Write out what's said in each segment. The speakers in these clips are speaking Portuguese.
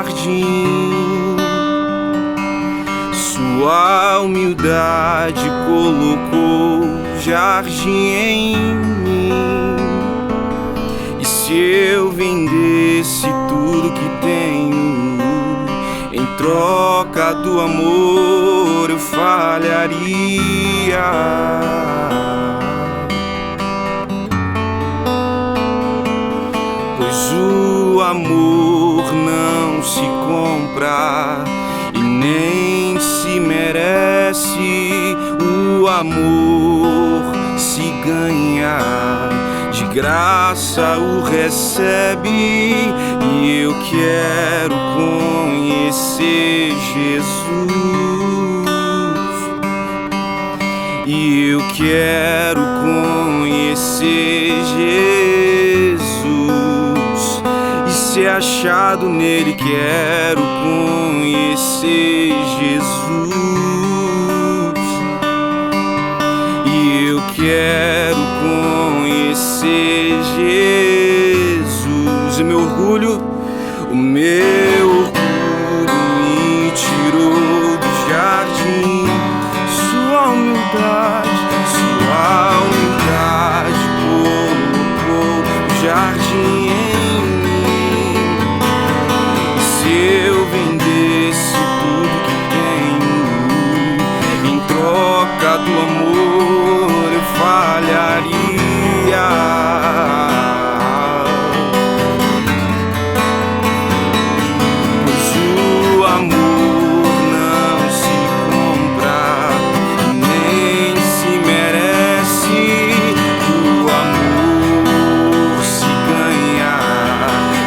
jardim. Sua humildade colocou jardim em mim. E se eu vendesse tudo que tenho em troca do amor, eu falharia. Pois o amor não se compra e nem se merece. O amor se ganha, de graça o recebe. E eu quero conhecer Jesus. E eu quero conhecer Jesus e ser achado nele. Quero conhecer Jesus. E eu quero conhecer Jesus. E meu orgulho me tirou do jardim. Sua humildade colocou o jardim em mim. E se eu vendesse tudo que tenho em troca do amor, eu falharia. Pois o amor não se compra, nem se merece. O amor se ganha,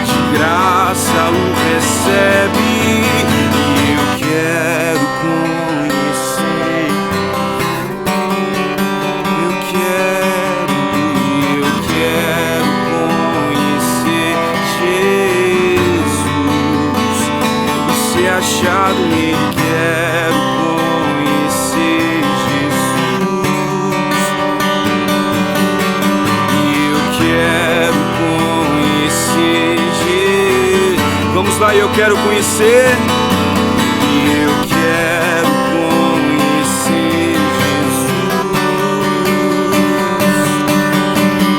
de graça o recebe. E eu quero conhecer. Eu quero conhecer Jesus e ser achado nele. Quero conhecer Jesus. E eu quero conhecer Jesus. Vamos lá, eu quero conhecer. E eu quero conhecer Jesus.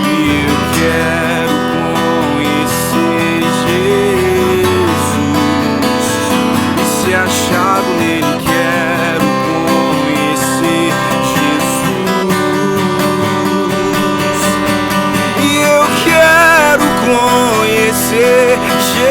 E eu quero conhecer Jesus e ser achado nele. Quero conhecer Jesus. E eu quero conhecer Jesus.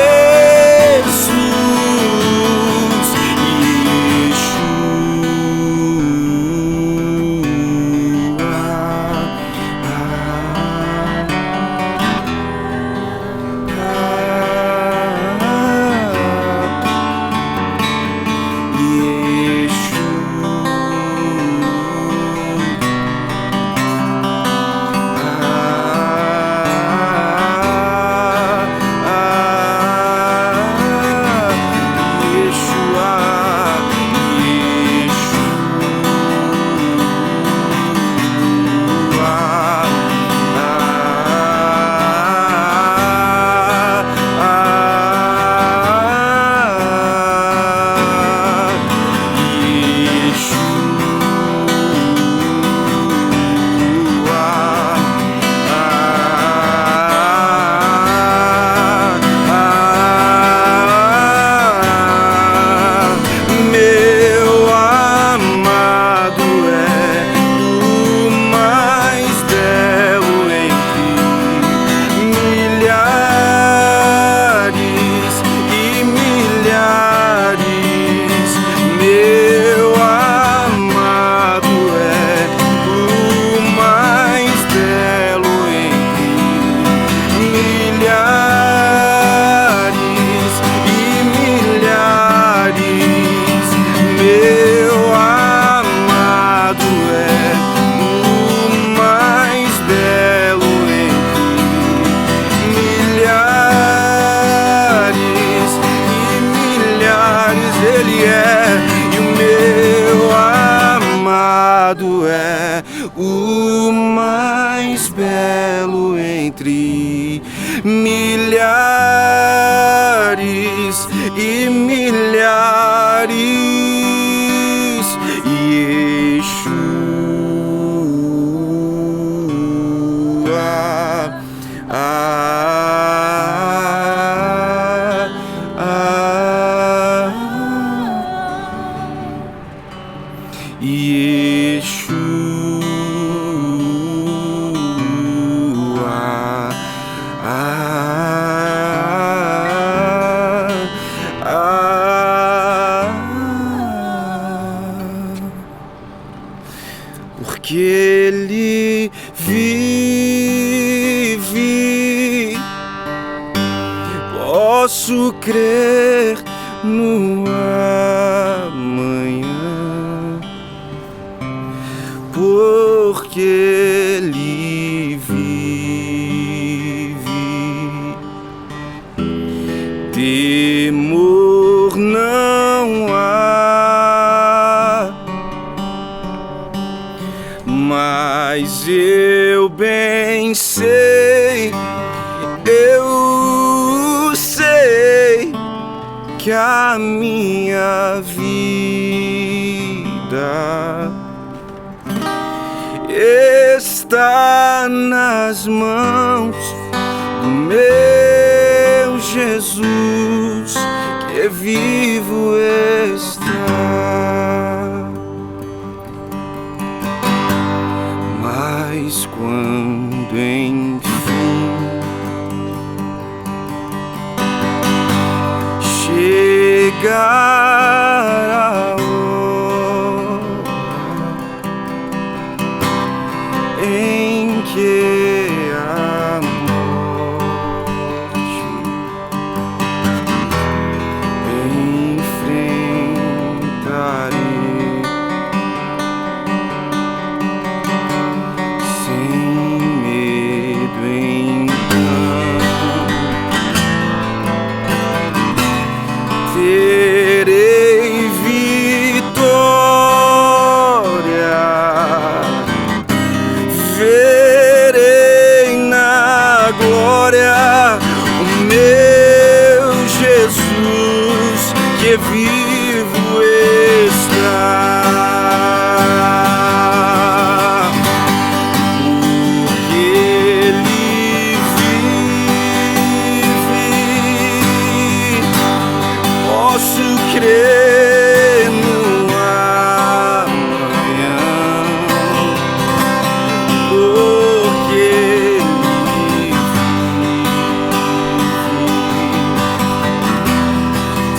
posso crer no amanhã, porque Ele vive. Temor não há, mas eu bem sei, eu sei que a minha vida está nas mãos do meu Jesus, que vivo está. Mas quando enfim chegar a hora em que a morte enfrentarei sem medo, então terei vitória, verei na glória o meu Jesus, que vivo está. Porque Ele vive, posso crer no amanhã, porque Ele vive.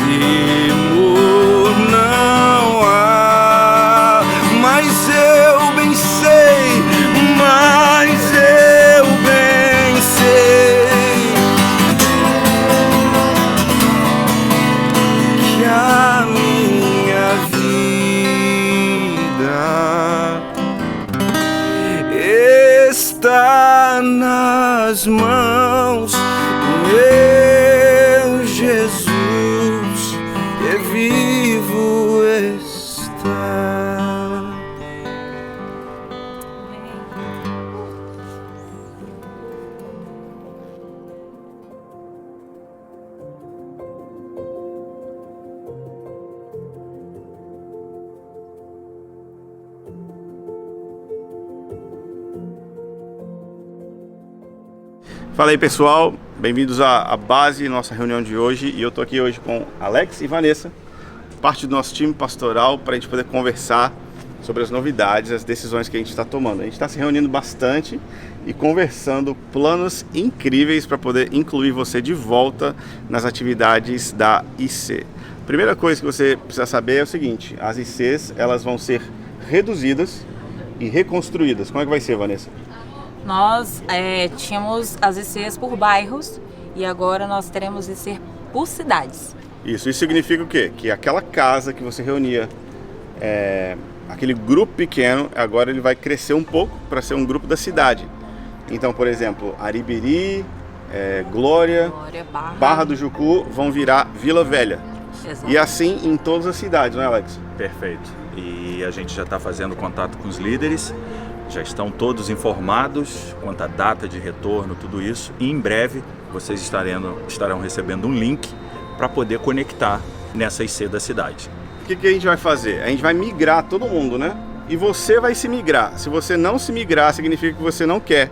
Temor não há, mas eu bem sei, mas eu bem sei que a minha vida está nas mãos do meu Jesus, que vivo está. Fala aí, pessoal, bem-vindos à base, nossa reunião de hoje. E eu tô aqui hoje com Alex e Vanessa, parte do nosso time pastoral, para a gente poder conversar sobre as novidades, as decisões que a gente está tomando. A gente está se reunindo bastante e conversando planos incríveis para poder incluir você de volta nas atividades da IC. Primeira coisa que você precisa saber é o seguinte: as ICs, elas vão ser reduzidas e reconstruídas. Como é que vai ser, Vanessa? Nós tínhamos as ICs por bairros e agora nós teremos IC por cidades. Isso significa o quê? Que aquela casa que você reunia, aquele grupo pequeno, agora ele vai crescer um pouco para ser um grupo da cidade. Então, por exemplo, Aribiri, Glória, Barra do Jucu vão virar Vila Velha. Exato. E assim em todas as cidades, não é, Alex? Perfeito. E a gente já está fazendo contato com os líderes, já estão todos informados quanto à data de retorno, tudo isso. E em breve vocês estarão recebendo um link para poder conectar nessa IC da cidade. O que a gente vai fazer? A gente vai migrar todo mundo, né? E você vai se migrar. Se você não se migrar, significa que você não quer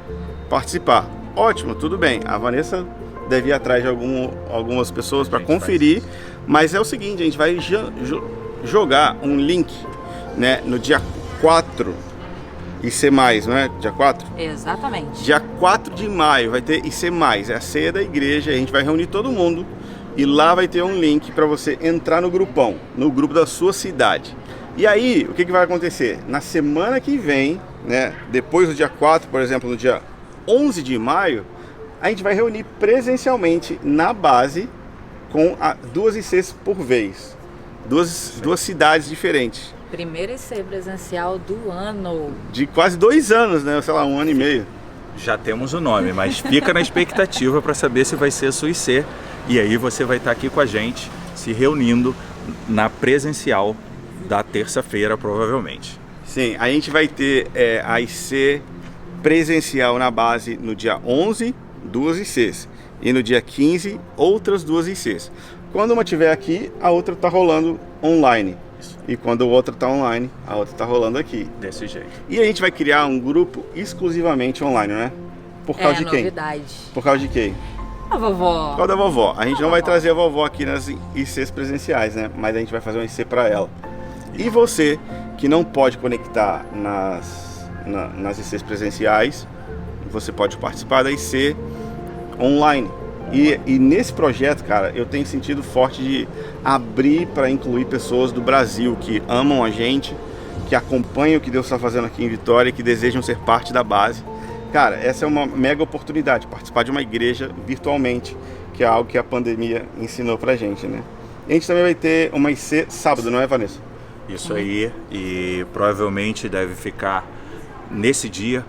participar. Ótimo, tudo bem. A Vanessa deve ir atrás de algumas pessoas para conferir. Mas é o seguinte, a gente vai jogar um link, né, no dia 4 IC+, não é? Dia 4? Exatamente. Dia 4 de maio vai ter IC+, é a ceia da igreja. A gente vai reunir todo mundo e lá vai ter um link para você entrar no grupão, no grupo da sua cidade. E aí, o que vai acontecer? Na semana que vem, né, depois do dia 4, por exemplo, no dia 11 de maio, a gente vai reunir presencialmente na base com 2 ICs por vez. Duas cidades diferentes. Primeiro IC presencial do ano. De quase 2 anos, né? Sei lá, 1 ano e meio. Já temos o nome, mas fica na expectativa para saber se vai ser a sua IC. E aí você vai estar aqui com a gente, se reunindo na presencial da terça-feira, provavelmente. Sim, a gente vai ter a IC presencial na base no dia 11, 2 ICs. E no dia 15, outras 2 ICs. Quando uma estiver aqui, a outra está rolando online. E quando a outra está online, a outra está rolando aqui. Desse jeito. E a gente vai criar um grupo exclusivamente online, né? Por causa de quem? Novidade. Por causa de quem? A vovó. Por causa da vovó. A gente não vai trazer a vovó aqui nas ICs presenciais, né? Mas a gente vai fazer um IC para ela. E você que não pode conectar nas ICs presenciais, você pode participar da IC online. E nesse projeto, cara, eu tenho sentido forte de abrir para incluir pessoas do Brasil que amam a gente, que acompanham o que Deus está fazendo aqui em Vitória e que desejam ser parte da base. Cara, essa é uma mega oportunidade, participar de uma igreja virtualmente, que é algo que a pandemia ensinou pra gente, né? E a gente também vai ter uma IC sábado, não é, Vanessa? Isso aí, e provavelmente deve ficar nesse dia,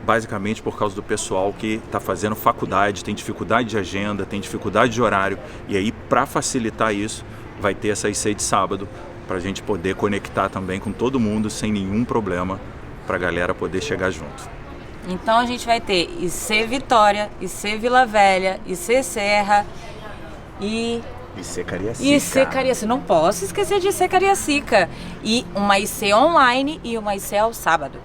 basicamente por causa do pessoal que está fazendo faculdade, tem dificuldade de agenda, tem dificuldade de horário, e aí para facilitar isso, vai ter essa IC de sábado, para a gente poder conectar também com todo mundo sem nenhum problema, para a galera poder chegar junto. Então a gente vai ter IC Vitória, IC Vila Velha, IC Serra e IC Cariacica. IC Cariacica. Não posso esquecer de IC Cariacica. E uma IC online e uma IC ao sábado.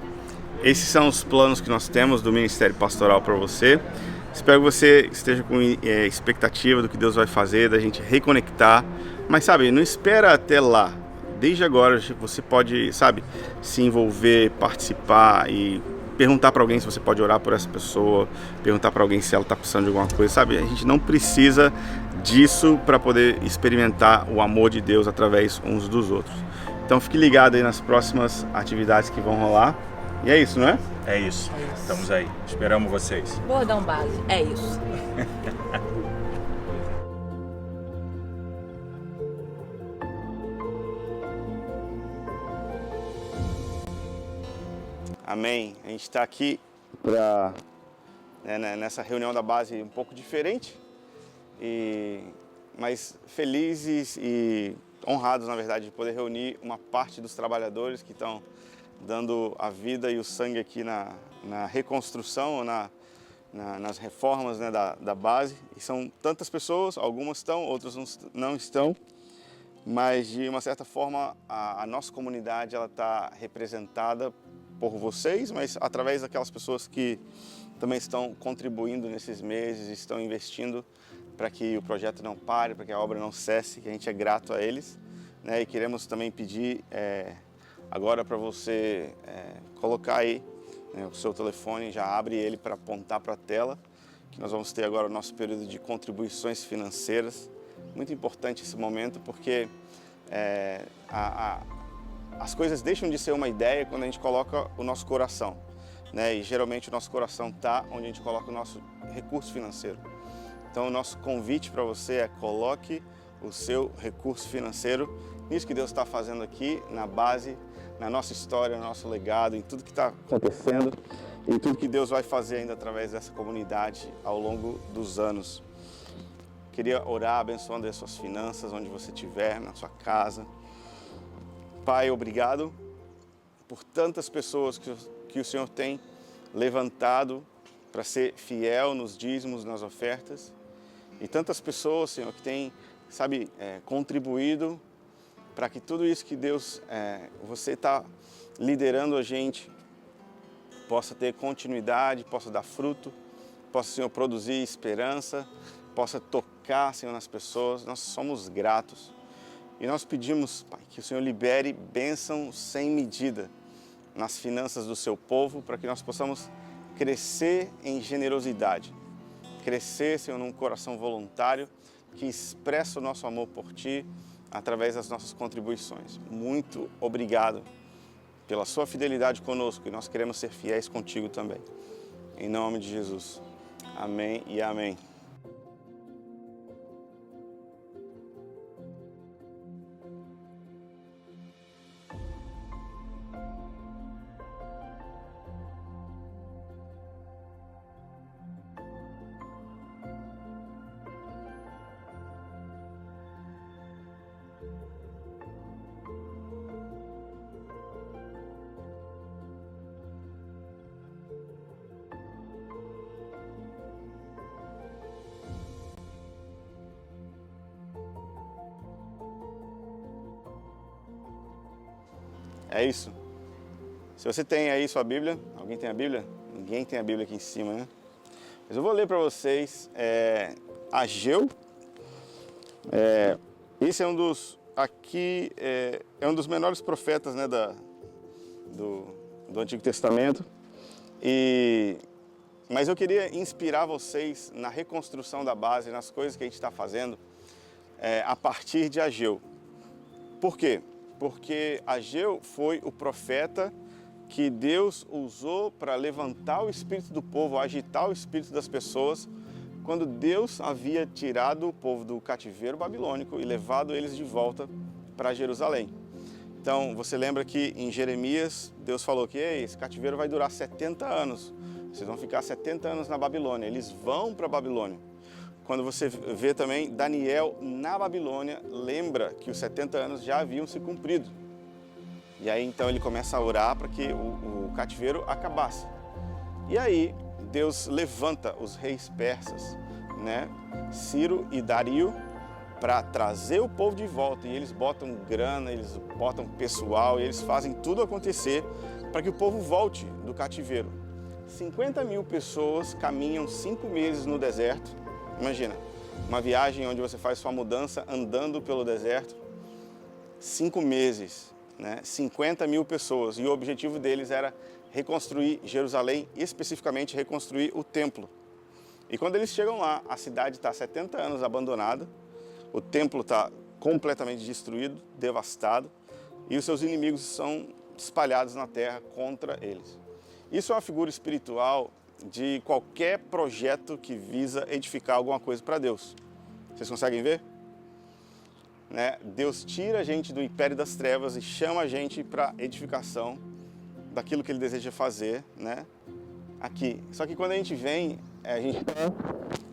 Esses são os planos que nós temos do Ministério Pastoral para você. Espero que você esteja com expectativa do que Deus vai fazer, da gente reconectar. Mas sabe, não espera até lá. Desde agora você pode, sabe, se envolver, participar e perguntar para alguém se você pode orar por essa pessoa, perguntar para alguém se ela está precisando de alguma coisa, sabe? A gente não precisa disso para poder experimentar o amor de Deus através uns dos outros. Então fique ligado aí nas próximas atividades que vão rolar. E é isso, não é? É isso. Estamos aí. Esperamos vocês. Bordão base. É isso. Amém. A gente está aqui nessa reunião da base um pouco diferente, mas felizes e honrados, na verdade, de poder reunir uma parte dos trabalhadores que estão dando a vida e o sangue aqui na reconstrução, nas reformas, né, da base. E são tantas pessoas, algumas estão, outras não estão, mas de uma certa forma a nossa comunidade ela está representada por vocês, mas através daquelas pessoas que também estão contribuindo nesses meses, estão investindo para que o projeto não pare, para que a obra não cesse, que a gente é grato a eles, né? E queremos também pedir agora para você colocar aí, né, o seu telefone, já abre ele para apontar para a tela, que nós vamos ter agora o nosso período de contribuições financeiras. Muito importante esse momento, porque as coisas deixam de ser uma ideia quando a gente coloca o nosso coração, né? E geralmente o nosso coração está onde a gente coloca o nosso recurso financeiro. Então o nosso convite para você é: coloque o seu recurso financeiro nisso que Deus está fazendo aqui na base, na nossa história, no nosso legado, em tudo que está acontecendo e tudo que Deus vai fazer ainda através dessa comunidade ao longo dos anos. Queria orar abençoando as suas finanças, onde você estiver, na sua casa. Pai, obrigado por tantas pessoas que o Senhor tem levantado para ser fiel nos dízimos, nas ofertas. E tantas pessoas, Senhor, que têm, sabe, contribuído para que tudo isso que Deus, você está liderando a gente, possa ter continuidade, possa dar fruto, possa, Senhor, produzir esperança, possa tocar, Senhor, nas pessoas. Nós somos gratos. E nós pedimos, Pai, que o Senhor libere bênção sem medida nas finanças do seu povo, para que nós possamos crescer em generosidade, crescer, Senhor, num coração voluntário que expressa o nosso amor por Ti através das nossas contribuições. Muito obrigado pela sua fidelidade conosco, e nós queremos ser fiéis contigo também. Em nome de Jesus. Amém e amém. É isso. Se você tem aí sua Bíblia, alguém tem a Bíblia? Ninguém tem a Bíblia aqui em cima, né? Mas eu vou ler para vocês Ageu. Esse é um dos um dos menores profetas, né, do Antigo Testamento. Mas eu queria inspirar vocês na reconstrução da base, nas coisas que a gente está fazendo a partir de Ageu. Por quê? Porque Ageu foi o profeta que Deus usou para levantar o espírito do povo, agitar o espírito das pessoas, quando Deus havia tirado o povo do cativeiro babilônico e levado eles de volta para Jerusalém. Então, você lembra que em Jeremias, Deus falou que esse cativeiro vai durar 70 anos. Vocês vão ficar 70 anos na Babilônia. Eles vão para a Babilônia. Quando você vê também Daniel na Babilônia, lembra que os 70 anos já haviam se cumprido. E aí então ele começa a orar para que o cativeiro acabasse. E aí Deus levanta os reis persas, né, Ciro e Dario, para trazer o povo de volta. E eles botam grana, eles botam pessoal, e eles fazem tudo acontecer para que o povo volte do cativeiro. 50 mil pessoas caminham 5 meses no deserto. Imagina, uma viagem onde você faz sua mudança andando pelo deserto. 5 meses. 50 mil pessoas, e o objetivo deles era reconstruir Jerusalém, especificamente reconstruir o templo. E quando eles chegam lá, a cidade está há 70 anos abandonada, o templo está completamente destruído, devastado, e os seus inimigos são espalhados na terra contra eles. Isso é uma figura espiritual de qualquer projeto que visa edificar alguma coisa para Deus. Vocês conseguem ver? Deus tira a gente do império das trevas e chama a gente para edificação daquilo que Ele deseja fazer, aqui. Só que quando a gente vem, a gente está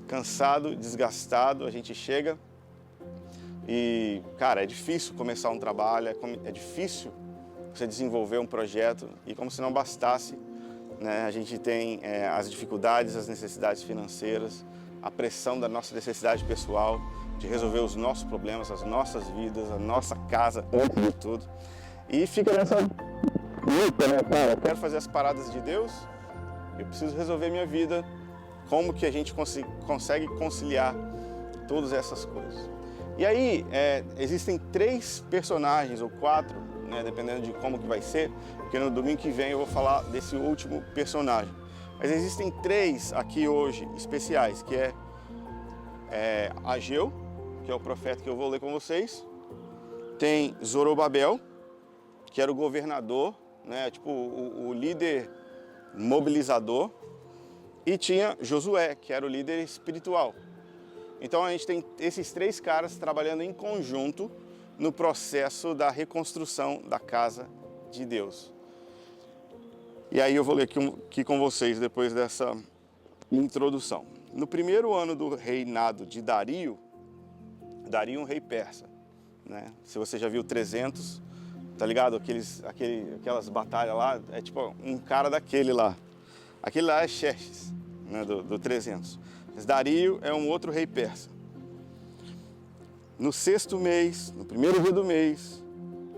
cansado, desgastado, a gente chega e, cara, é difícil começar um trabalho, é difícil você desenvolver um projeto, e como se não bastasse, a gente tem as dificuldades, as necessidades financeiras, a pressão da nossa necessidade pessoal, de resolver os nossos problemas, as nossas vidas, a nossa casa, antes de tudo. E fica nessa luta, cara? Eu quero fazer as paradas de Deus, eu preciso resolver minha vida. Como que a gente consegue conciliar todas essas coisas? E aí, existem 3 personagens, ou 4, dependendo de como que vai ser, porque no domingo que vem eu vou falar desse último personagem. Mas existem 3 aqui hoje especiais, que é Ageu, que é o profeta que eu vou ler com vocês. Tem Zorobabel, que era o governador, tipo o líder mobilizador. E tinha Josué, que era o líder espiritual. Então a gente tem esses 3 caras trabalhando em conjunto no processo da reconstrução da casa de Deus. E aí eu vou ler aqui com vocês depois dessa introdução. No primeiro ano do reinado de Dario um rei persa, Se você já viu 300, tá ligado? Aquelas batalhas lá, é tipo um cara daquele lá. Aquele lá é Xerxes, do 300. Mas Dario é um outro rei persa. No 6º mês, no primeiro dia do mês,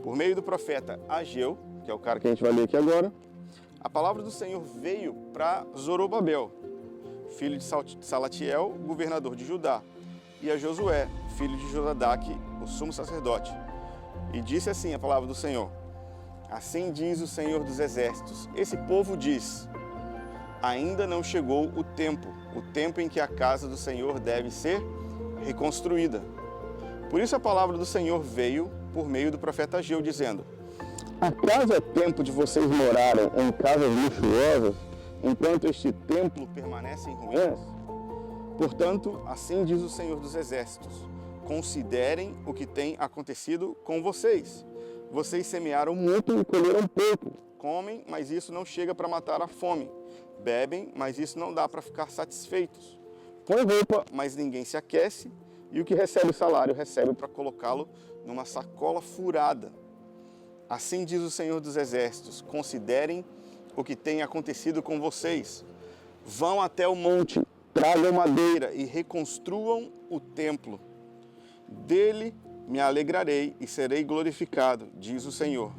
por meio do profeta Ageu, que é o cara que a gente vai ler aqui agora, a palavra do Senhor veio para Zorobabel, filho de Salatiel, governador de Judá, e a Josué, filho de Josadaque, o sumo sacerdote. E disse assim a palavra do Senhor: assim diz o Senhor dos Exércitos, esse povo diz, ainda não chegou o tempo em que a casa do Senhor deve ser reconstruída. Por isso a palavra do Senhor veio por meio do profeta Ageu, dizendo: acaso é tempo de vocês morarem em casas luxuosas, enquanto este templo permanece em ruínas? Portanto, assim diz o Senhor dos Exércitos, considerem o que tem acontecido com vocês. Vocês semearam muito e colheram pouco. Comem, mas isso não chega para matar a fome. Bebem, mas isso não dá para ficar satisfeitos. Põe roupa, mas ninguém se aquece. E o que recebe o salário, recebe para colocá-lo numa sacola furada. Assim diz o Senhor dos Exércitos, considerem o que tem acontecido com vocês. Vão até o monte, tragam madeira e reconstruam o templo. Dele me alegrarei e serei glorificado, diz o Senhor.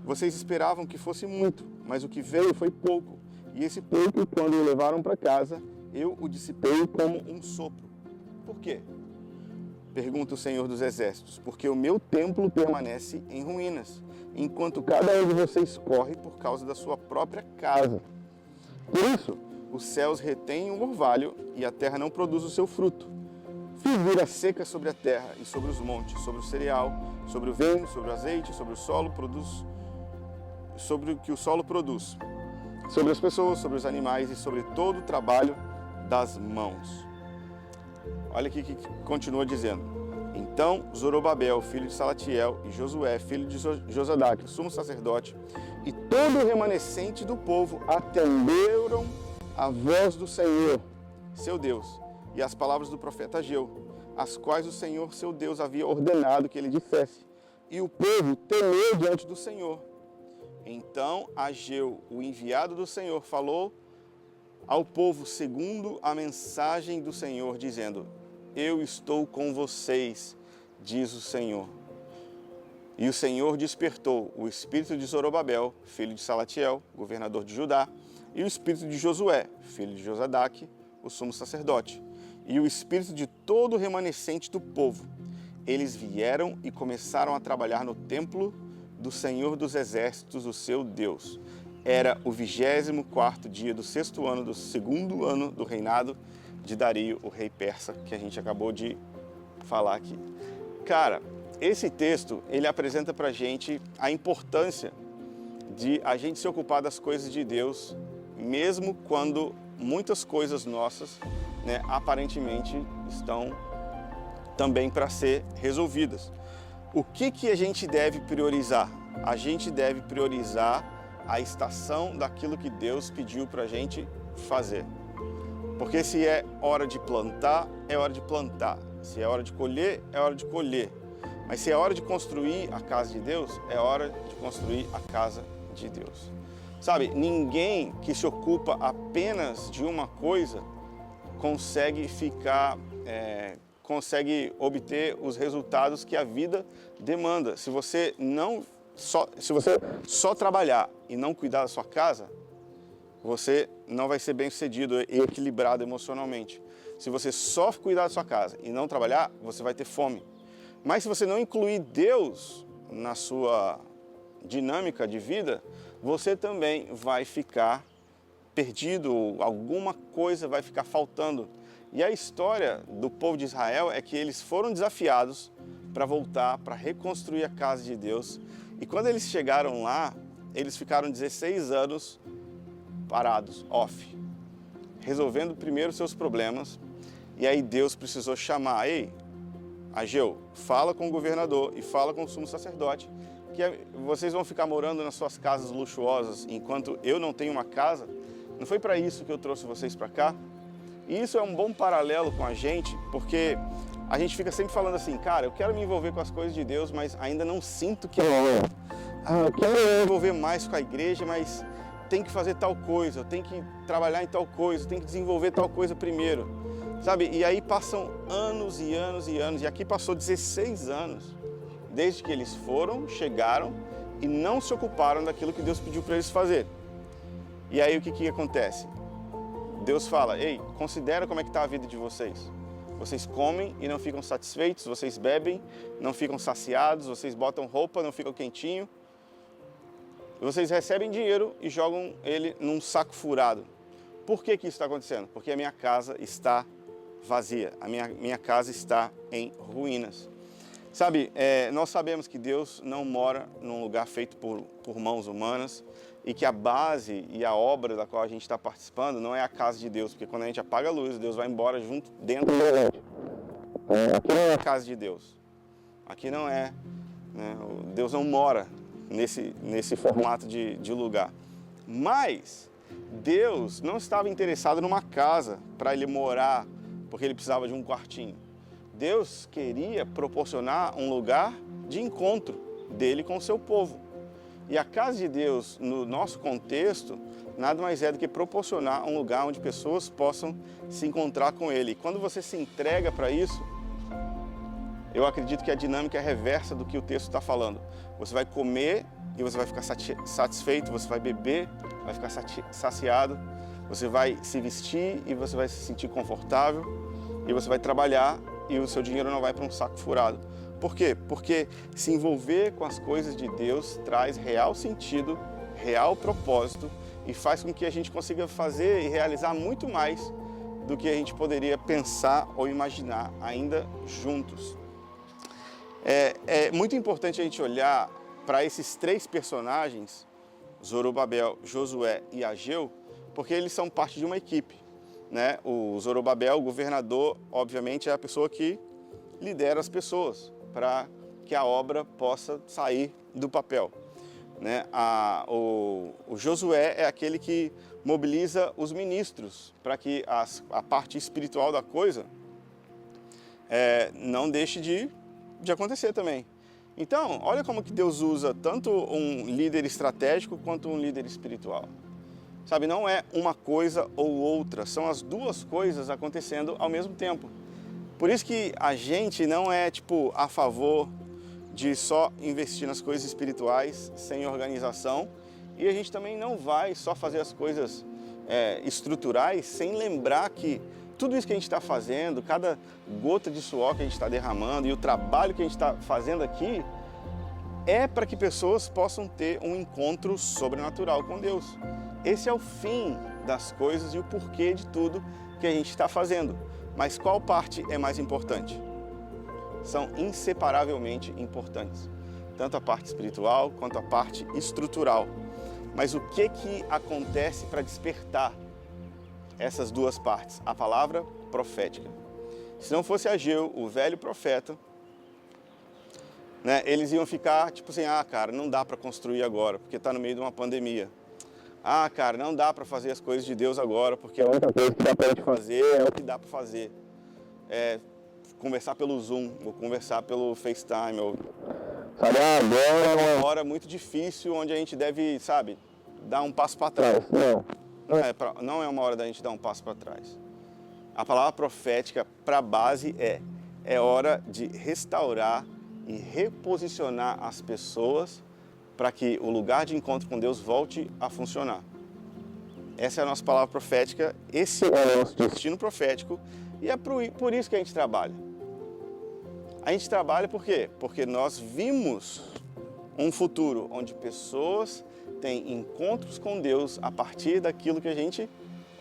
Vocês esperavam que fosse muito, mas o que veio foi pouco. E esse pouco, quando o levaram para casa, eu o dissipei como um sopro. Por quê? Pergunta o Senhor dos Exércitos. Porque o meu templo permanece em ruínas, enquanto cada um de vocês corre por causa da sua própria casa. Por isso, os céus retêm o orvalho e a terra não produz o seu fruto. Fiz vir a seca sobre a terra e sobre os montes, sobre o cereal, sobre o vinho, sobre o azeite, sobre o solo sobre o que o solo produz, sobre as pessoas, sobre os animais e sobre todo o trabalho das mãos. Olha aqui que continua dizendo. Então Zorobabel, filho de Salatiel, e Josué, filho de Josadaque, sumo sacerdote, e todo o remanescente do povo atenderam a voz do Senhor, seu Deus, e as palavras do profeta Ageu, as quais o Senhor, seu Deus, havia ordenado que ele dissesse. E o povo temeu diante do Senhor. Então Ageu, o enviado do Senhor, falou ao povo segundo a mensagem do Senhor, dizendo: eu estou com vocês, diz o Senhor. E o Senhor despertou o espírito de Zorobabel, filho de Salatiel, governador de Judá, e o espírito de Josué, filho de Josadaque, o sumo sacerdote, e o espírito de todo o remanescente do povo. Eles vieram e começaram a trabalhar no templo do Senhor dos Exércitos, o seu Deus. Era o 24º dia do 6º ano do 2º ano do reinado de Dario, o rei persa, que a gente acabou de falar aqui. Cara, esse texto, ele apresenta pra gente a importância de a gente se ocupar das coisas de Deus, mesmo quando muitas coisas nossas, aparentemente estão também para ser resolvidas. O que a gente deve priorizar? A gente deve priorizar a estação daquilo que Deus pediu para a gente fazer. Porque se é hora de plantar, é hora de plantar. Se é hora de colher, é hora de colher. Mas se é hora de construir a casa de Deus, é hora de construir a casa de Deus. Sabe, ninguém que se ocupa apenas de uma coisa consegue consegue obter os resultados que a vida demanda. Se você só trabalhar e não cuidar da sua casa, você não vai ser bem sucedido e equilibrado emocionalmente. Se você só cuidar da sua casa e não trabalhar, você vai ter fome. Mas se você não incluir Deus na sua dinâmica de vida, você também vai ficar perdido, alguma coisa vai ficar faltando. E a história do povo de Israel é que eles foram desafiados para voltar, para reconstruir a casa de Deus. E quando eles chegaram lá, eles ficaram 16 anos parados, off, resolvendo primeiro seus problemas. E aí Deus precisou chamar: ei, Ageu, fala com o governador e fala com o sumo sacerdote, que vocês vão ficar morando nas suas casas luxuosas enquanto eu não tenho uma casa. Não foi para isso que eu trouxe vocês para cá? E isso é um bom paralelo com a gente, porque a gente fica sempre falando assim: cara, eu quero me envolver com as coisas de Deus, mas ainda não sinto que eu quero me envolver mais com a igreja, mas tem que fazer tal coisa, eu tenho que trabalhar em tal coisa, eu tenho que desenvolver tal coisa primeiro, sabe? E aí passam anos e anos e anos, e aqui passou 16 anos, desde que eles chegaram e não se ocuparam daquilo que Deus pediu para eles fazer. E aí o que acontece? Deus fala: ei, considera como é que está a vida de vocês. Vocês comem e não ficam satisfeitos, vocês bebem, não ficam saciados, vocês botam roupa, não ficam quentinho. Vocês recebem dinheiro e jogam ele num saco furado. Por que isso está acontecendo? Porque a minha casa está vazia, a minha casa está em ruínas. Sabe, nós sabemos que Deus não mora num lugar feito por mãos humanas e que a base e a obra da qual a gente está participando não é a casa de Deus, porque quando a gente apaga a luz, Deus vai embora junto dentro da gente. Aqui não é a casa de Deus. Aqui não é, Deus não mora nesse formato de lugar. Mas Deus não estava interessado numa casa para ele morar, porque ele precisava de um quartinho. Deus queria proporcionar um lugar de encontro dele com o seu povo. E a casa de Deus, no nosso contexto, nada mais é do que proporcionar um lugar onde pessoas possam se encontrar com ele. E quando você se entrega para isso, eu acredito que a dinâmica é reversa do que o texto está falando. Você vai comer e você vai ficar satisfeito, você vai beber, vai ficar saciado, você vai se vestir e você vai se sentir confortável, e você vai trabalhar e o seu dinheiro não vai para um saco furado. Por quê? Porque se envolver com as coisas de Deus traz real sentido, real propósito e faz com que a gente consiga fazer e realizar muito mais do que a gente poderia pensar ou imaginar ainda juntos. É muito importante a gente olhar para esses três personagens, Zorobabel, Josué e Ageu, porque eles são parte de uma equipe, né? O Zorobabel, o governador, obviamente é a pessoa que lidera as pessoas para que a obra possa sair do papel, né? O Josué é aquele que mobiliza os ministros para que a parte espiritual da coisa não deixe de acontecer também. Então, olha como que Deus usa tanto um líder estratégico quanto um líder espiritual. Sabe, não é uma coisa ou outra, são as duas coisas acontecendo ao mesmo tempo. Por isso que a gente não é a favor de só investir nas coisas espirituais sem organização, e a gente também não vai só fazer as coisas estruturais sem lembrar que tudo isso que a gente está fazendo, cada gota de suor que a gente está derramando e o trabalho que a gente está fazendo aqui é para que pessoas possam ter um encontro sobrenatural com Deus. Esse é o fim das coisas e o porquê de tudo que a gente está fazendo. Mas qual parte é mais importante? São inseparavelmente importantes, tanto a parte espiritual quanto a parte estrutural. Mas o que acontece para despertar essas duas partes? A palavra profética. Se não fosse Ageu, o velho profeta, né, eles iam ficar cara, não dá para construir agora, porque está no meio de uma pandemia. Cara, não dá para fazer as coisas de Deus agora, porque a única coisa que dá para a gente fazer é o que dá para fazer. Conversar pelo Zoom, ou conversar pelo FaceTime, agora é uma hora muito difícil onde a gente deve, dar um passo para trás. Não é uma hora da gente dar um passo para trás. A palavra profética para a base é hora de restaurar e reposicionar as pessoas para que o lugar de encontro com Deus volte a funcionar. Essa é a nossa palavra profética, esse é o nosso destino profético e é por isso que a gente trabalha. A gente trabalha por quê? Porque nós vimos um futuro onde pessoas têm encontros com Deus a partir daquilo que a gente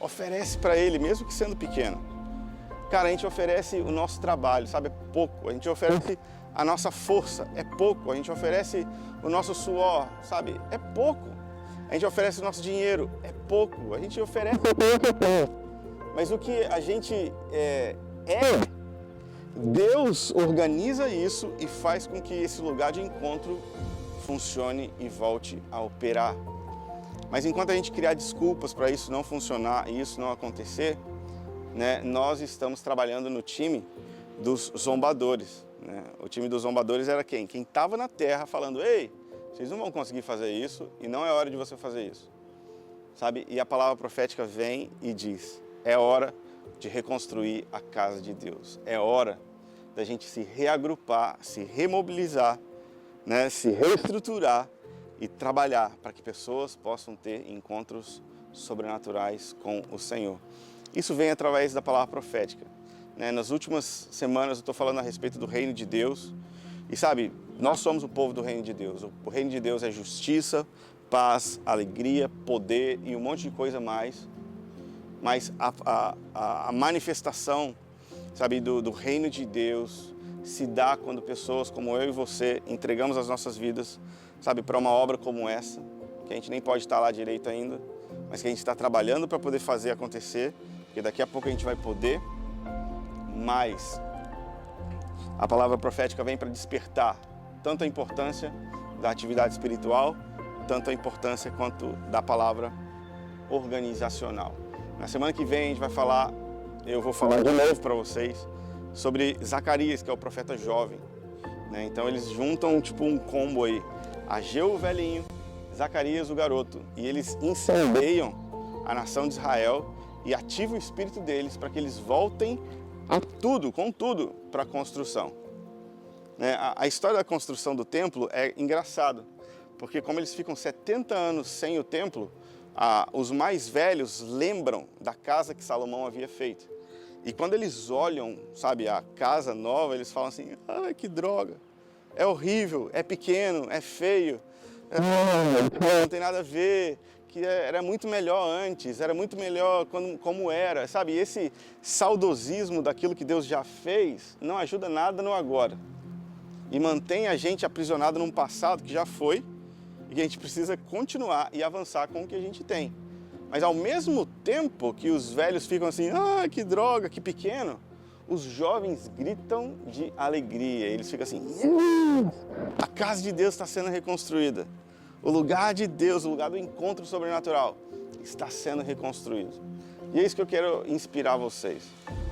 oferece para Ele, mesmo que sendo pequeno. Cara, a gente oferece o nosso trabalho, é pouco. A gente oferece a nossa força, é pouco. A gente oferece o nosso suor, é pouco. A gente oferece o nosso dinheiro, é pouco. A gente oferece pouco. Mas o que a gente Deus organiza isso e faz com que esse lugar de encontro funcione e volte a operar. Mas enquanto a gente criar desculpas para isso não funcionar e isso não acontecer, né, nós estamos trabalhando no time dos zombadores. Né? O time dos zombadores era quem? Quem estava na terra falando, ei, vocês não vão conseguir fazer isso e não é hora de você fazer isso. E a palavra profética vem e diz, é hora de reconstruir a casa de Deus. É hora da gente se reagrupar, se remobilizar, né, se reestruturar e trabalhar para que pessoas possam ter encontros sobrenaturais com o Senhor. Isso vem através da palavra profética. Né? Nas últimas semanas eu estou falando a respeito do reino de Deus. E nós somos o povo do reino de Deus. O reino de Deus é justiça, paz, alegria, poder e um monte de coisa mais. Mas a manifestação, do reino de Deus se dá quando pessoas como eu e você entregamos as nossas vidas, para uma obra como essa, que a gente nem pode estar lá direito ainda, mas que a gente está trabalhando para poder fazer acontecer, porque daqui a pouco a gente vai poder, mas a palavra profética vem para despertar tanto a importância da atividade espiritual, tanto a importância quanto da palavra organizacional. Na semana que vem a gente vai falar, eu vou falar de novo para vocês, sobre Zacarias, que é o profeta jovem. Né? Então eles juntam um combo aí, Ageu o velhinho, Zacarias o garoto, e eles incendeiam a nação de Israel e ativam o espírito deles para que eles voltem com tudo para a construção. né? A história da construção do templo é engraçado, porque como eles ficam 70 anos sem o templo, os mais velhos lembram da casa que Salomão havia feito. E quando eles olham, sabe, a casa nova, eles falam assim, ai, que droga, é horrível, é pequeno, é feio, não tem nada a ver, que era muito melhor antes, era muito melhor como era, sabe? E esse saudosismo daquilo que Deus já fez não ajuda nada no agora. E mantém a gente aprisionado num passado que já foi e que a gente precisa continuar e avançar com o que a gente tem. Mas ao mesmo tempo que os velhos ficam assim, ah, que droga, que pequeno, os jovens gritam de alegria. Eles ficam assim, a casa de Deus está sendo reconstruída. O lugar de Deus, o lugar do encontro sobrenatural, está sendo reconstruído. E é isso que eu quero inspirar vocês.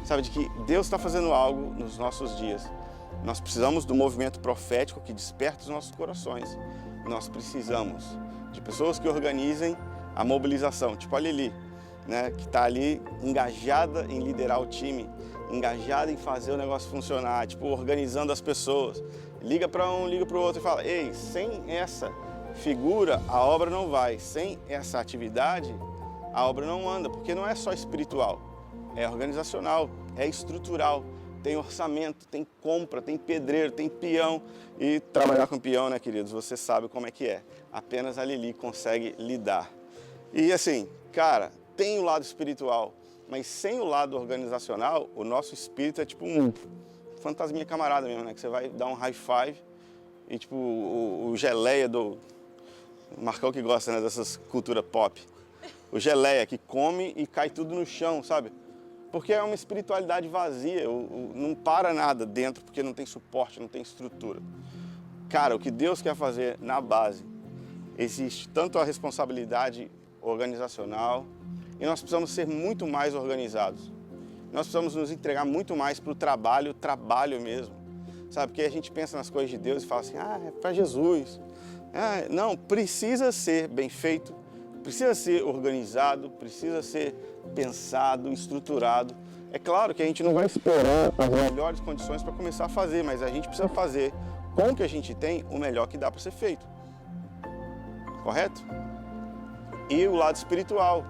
Sabe, de que Deus está fazendo algo nos nossos dias. Nós precisamos do movimento profético que desperta os nossos corações. Nós precisamos de pessoas que organizem a mobilização, tipo a Lili, né, que está ali engajada em liderar o time, engajada em fazer o negócio funcionar, tipo organizando as pessoas. Liga para um, liga para o outro e fala, ei, sem essa figura a obra não vai, sem essa atividade a obra não anda, porque não é só espiritual, é organizacional, é estrutural. Tem orçamento, tem compra, tem pedreiro, tem peão. E trabalhar com peão, né, queridos, você sabe como é que é. Apenas a Lili consegue lidar. E assim, cara, tem o lado espiritual, mas sem o lado organizacional, o nosso espírito é tipo um fantasminha camarada mesmo, né? Que você vai dar um high five e tipo o geleia do... O Marcão que gosta, né, dessas culturas pop. O geleia que come e cai tudo no chão, sabe? Porque é uma espiritualidade vazia, não para nada dentro, porque não tem suporte, não tem estrutura. Cara, o que Deus quer fazer na base, existe tanto a responsabilidade organizacional, e nós precisamos ser muito mais organizados. Nós precisamos nos entregar muito mais para o trabalho mesmo. Sabe, porque a gente pensa nas coisas de Deus e fala assim, ah, é para Jesus. Ah, não, precisa ser bem feito, precisa ser organizado, precisa ser pensado, estruturado. É claro que a gente não vai esperar as melhores condições para começar a fazer, mas a gente precisa fazer com o que a gente tem o melhor que dá para ser feito. Correto? E o lado espiritual.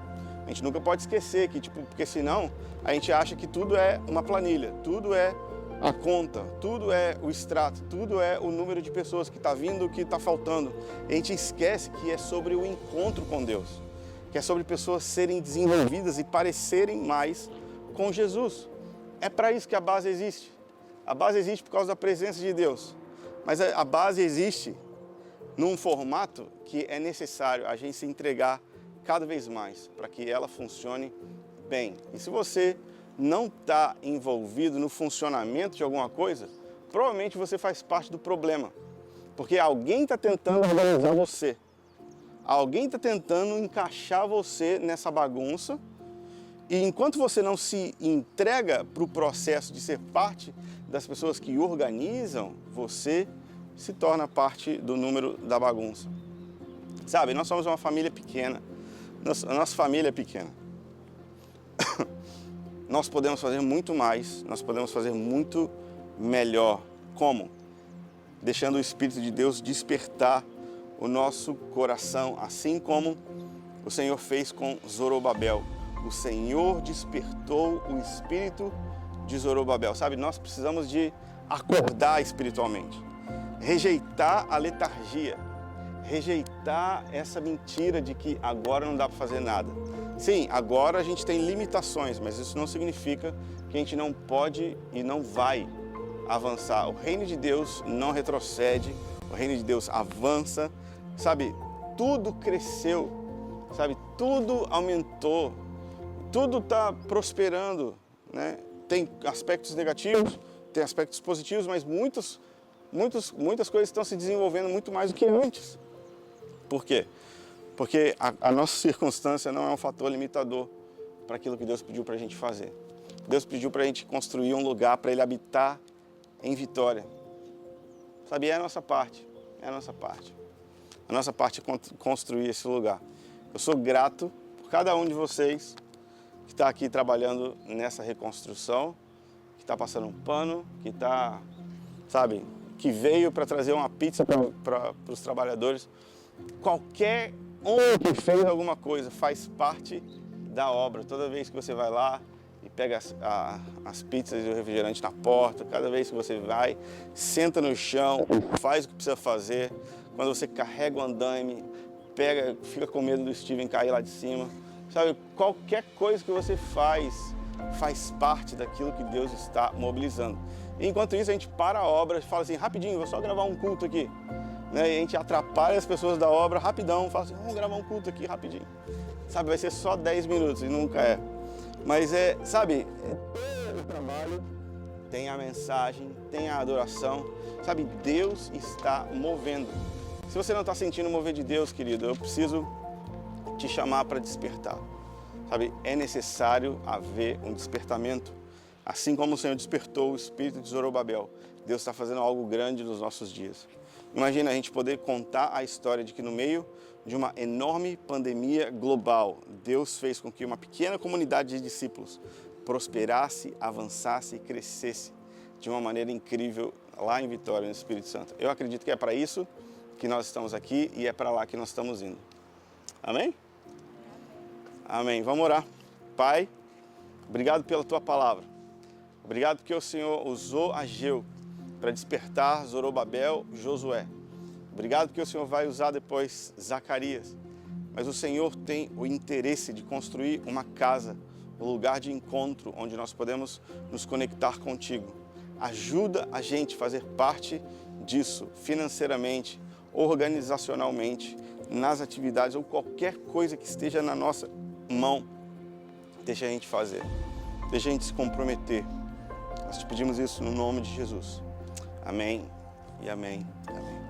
A gente nunca pode esquecer que, tipo, porque senão a gente acha que tudo é uma planilha, tudo é a conta, tudo é o extrato, tudo é o número de pessoas que está vindo, que está faltando. A gente esquece que é sobre o encontro com Deus, que é sobre pessoas serem desenvolvidas e parecerem mais com Jesus. É para isso que a base existe. A base existe por causa da presença de Deus, mas a base existe num formato que é necessário a gente se entregar cada vez mais para que ela funcione bem. E se você não está envolvido no funcionamento de alguma coisa, provavelmente você faz parte do problema, porque alguém está tentando organizar você, alguém está tentando encaixar você nessa bagunça, e enquanto você não se entrega para o processo de ser parte das pessoas que organizam, você se torna parte do número da bagunça. Sabe, nós somos uma família pequena, a nossa família é pequena. Nós podemos fazer muito mais, nós podemos fazer muito melhor. Como? Deixando o Espírito de Deus despertar o nosso coração, assim como o Senhor fez com Zorobabel. O Senhor despertou o espírito de Zorobabel. Sabe, nós precisamos de acordar espiritualmente, rejeitar a letargia, rejeitar essa mentira de que agora não dá para fazer nada. Sim, agora a gente tem limitações, mas isso não significa que a gente não pode e não vai avançar. O reino de Deus não retrocede, o reino de Deus avança, sabe? Tudo cresceu, sabe? Tudo aumentou, tudo está prosperando, né? Tem aspectos negativos, tem aspectos positivos, mas muitas coisas estão se desenvolvendo muito mais do que antes. Por quê? Porque a nossa circunstância não é um fator limitador para aquilo que Deus pediu para a gente fazer. Deus pediu para a gente construir um lugar para Ele habitar em Vitória. Sabe, é a nossa parte, é a nossa parte. A nossa parte é construir esse lugar. Eu sou grato por cada um de vocês que está aqui trabalhando nessa reconstrução, que está passando um pano, que está, sabe, que veio para trazer uma pizza para os trabalhadores. Qualquer um que fez alguma coisa faz parte da obra. Toda vez que você vai lá e pega as pizzas e o refrigerante na porta, cada vez que você vai, senta no chão, faz o que precisa fazer. Quando você carrega o andaime, fica com medo do Steven cair lá de cima. Sabe, qualquer coisa que você faz parte daquilo que Deus está mobilizando. E enquanto isso, a gente para a obra e fala assim, rapidinho, vou só gravar um culto aqui. Né? E a gente atrapalha as pessoas da obra rapidão, fala assim, vamos gravar um culto aqui rapidinho. Sabe, vai ser só 10 minutos e nunca é. Mas sabe, tem o trabalho, tem a mensagem, tem a adoração. Sabe, Deus está movendo. Se você não está sentindo o mover de Deus, querido, eu preciso te chamar para despertar. Sabe, é necessário haver um despertamento. Assim como o Senhor despertou o espírito de Zorobabel, Deus está fazendo algo grande nos nossos dias. Imagina a gente poder contar a história de que no meio de uma enorme pandemia global, Deus fez com que uma pequena comunidade de discípulos prosperasse, avançasse e crescesse de uma maneira incrível lá em Vitória, no Espírito Santo. Eu acredito que é para isso que nós estamos aqui e é para lá que nós estamos indo. Amém? Amém. Vamos orar. Pai, obrigado pela Tua palavra. Obrigado porque o Senhor usou Ageu para despertar Zorobabel e Josué. Obrigado porque o Senhor vai usar depois Zacarias. Mas o Senhor tem o interesse de construir uma casa, um lugar de encontro onde nós podemos nos conectar contigo. Ajuda a gente a fazer parte disso financeiramente, organizacionalmente, nas atividades ou qualquer coisa que esteja na nossa mão. Deixa a gente fazer, deixa a gente se comprometer. Nós te pedimos isso no nome de Jesus. Amém e amém. Amém.